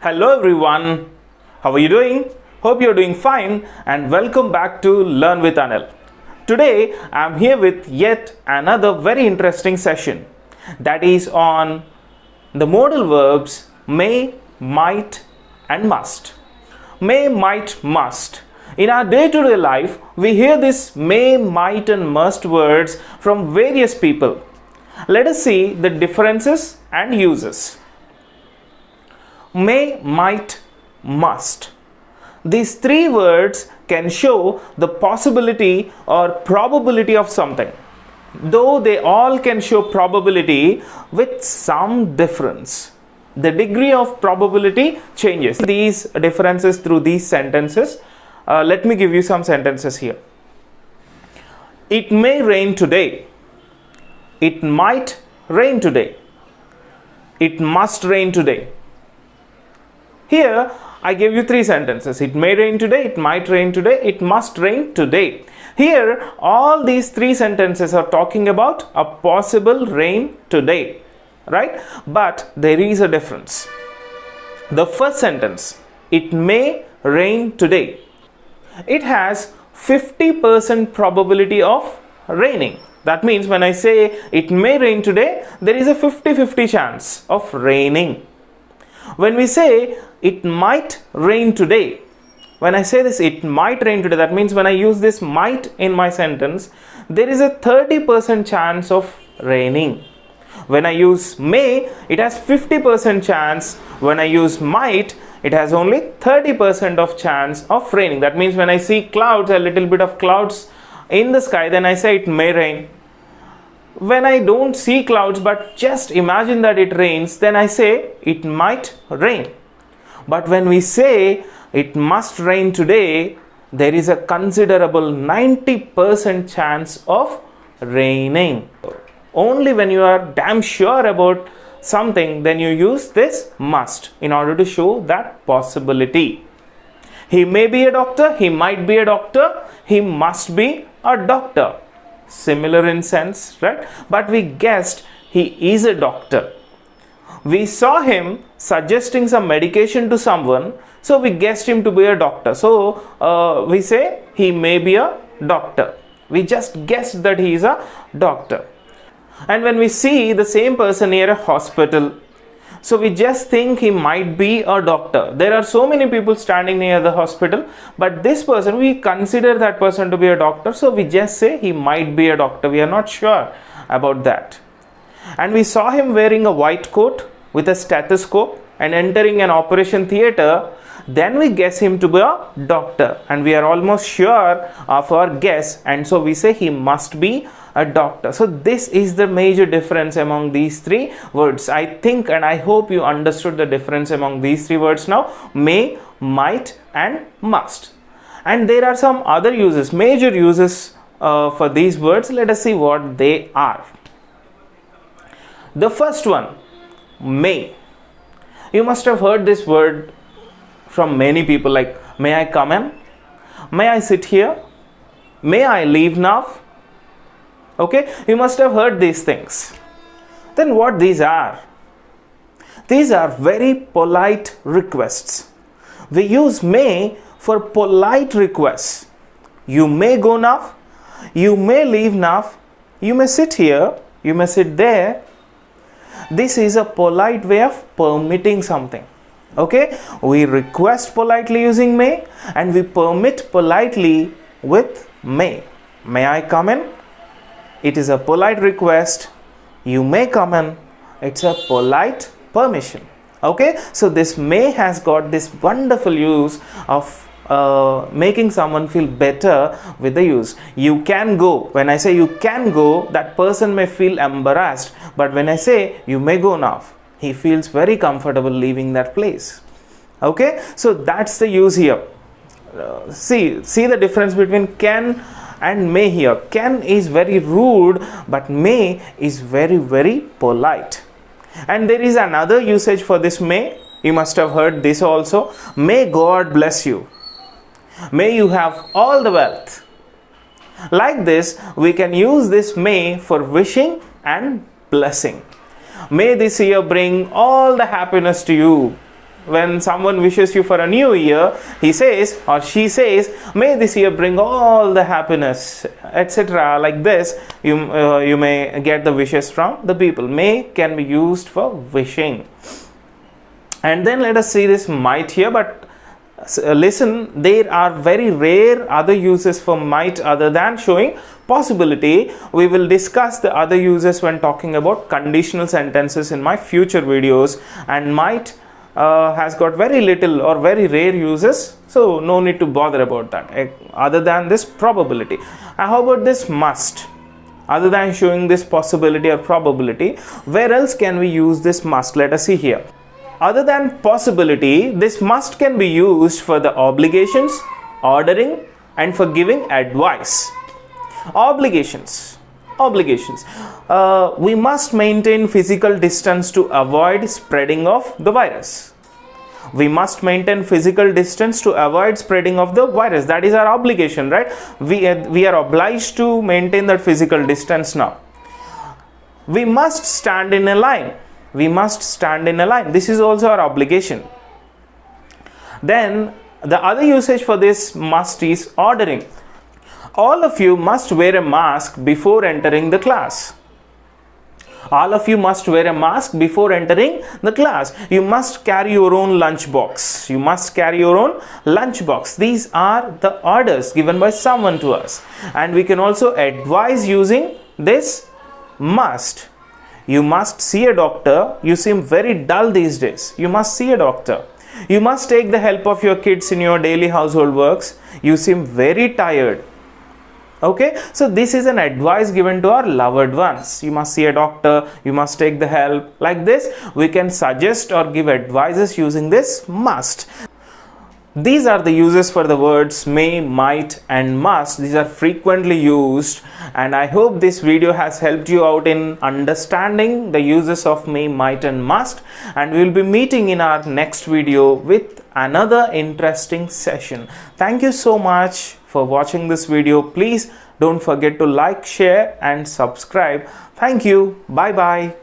Hello everyone, how are you doing? Hope you're doing fine and welcome back to Learn with Anil. Today I'm here with yet another very interesting session that is on the modal verbs may, might and must. May, might, must. In our day-to-day life, we hear this may, might and must words from various people. Let us see the differences and uses. May, might, must. These three words can show the possibility or probability of something. Though they all can show probability with some difference. The degree of probability changes. These differences through these sentences. Let me give you some sentences here. It may rain today. It might rain today. It must rain today. Here I gave you three sentences. It may rain today, it might rain today, it must rain today. Here all these three sentences are talking about a possible rain today, right? But there is a difference. The first sentence, it may rain today. It has 50% probability of raining. That means when I say it may rain today, there is a 50-50 chance of raining. When we say it might rain today, when I say this it might rain today, that means when I use this might in my sentence, there is a 30% chance of raining. When I use may, it has 50% chance. When I use might, it has only 30% of chance of raining. That means when I see clouds, a little bit of clouds in the sky, then I say it may rain. When I don't see clouds but just imagine that it rains, then I say it might rain. But when we say it must rain today, there is a considerable 90% chance of raining. Only when you are damn sure about something, then you use this must in order to show that possibility. He may be a doctor, he might be a doctor, he must be a doctor. Similar in sense, right? But we guessed he is a doctor. We saw him suggesting some medication to someone, so we guessed him to be a doctor. So we say he may be a doctor. We just guessed that he is a doctor. And when we see the same person near a hospital, so we just think he might be a doctor. There are so many people standing near the hospital, but this person, we consider that person to be a doctor, so we just say he might be a doctor. We are not sure about that. And we saw him wearing a white coat with a stethoscope and entering an operation theater. Then we guess him to be a doctor, and we are almost sure of our guess, and so we say he must be a doctor. So this is the major difference among these three words. I think and I hope you understood the difference among these three words now. May, might and must. And there are some other uses, major uses for these words. Let us see what they are. The first one, may. You must have heard this word from many people, like may I come in? May I sit here? May I leave now? Okay, you must have heard these things. Then what these are? These are very polite requests. We use may for polite requests. You may go now. You may leave now. You may sit here. You may sit there. This is a polite way of permitting something. Okay, we request politely using may and we permit politely with may. May I come in? It is a polite request. You may come in. It's a polite permission. Okay, so this may has got this wonderful use of making someone feel better with the use. You can go. When I say you can go, that person may feel embarrassed. But when I say you may go now, he feels very comfortable leaving that place. Okay, so that's the use here. See the difference between can and may here. Can is very rude, but may is very, very polite. And there is another usage for this may. You must have heard this also. May God bless you. May you have all the wealth. Like this, we can use this may for wishing and blessing. May this year bring all the happiness to you. when someone wishes you for a new year, he says or she says, may this year bring all the happiness, etc. Like this, you may get the wishes from the people. May can be used for wishing. And then let us see this might here, but listen, there are very rare other uses for might other than showing possibility. We will discuss the other uses when talking about conditional sentences in my future videos, and might has got very little or very rare uses, so no need to bother about that other than this probability. How about this must? Other than showing this possibility or probability, where else can we use this must? Let us see here. Other than possibility, this must can be used for the obligations, ordering, and for giving advice. Obligations. We must maintain physical distance to avoid spreading of the virus. We must maintain physical distance to avoid spreading of the virus. That is our obligation, right? We are obliged to maintain that physical distance now. We must stand in a line. This is also our obligation. Then the other usage for this must is ordering. All of you must wear a mask before entering the class. All of you must wear a mask before entering the class. You must carry your own lunch box. These are the orders given by someone to us. And we can also advise using this must. You must see a doctor. You seem very dull these days. You must see a doctor. You must take the help of your kids in your daily household works. You seem very tired. Okay, so this is an advice given to our loved ones. You must see a doctor. You must take the help. Like this, we can suggest or give advices using this must. These are the uses for the words may, might, and must. These are frequently used, and I hope this video has helped you out in understanding the uses of may, might, and must. And we will be meeting in our next video with another interesting session. Thank you so much for watching this video. Please don't forget to like, share, and subscribe. Thank you. Bye bye.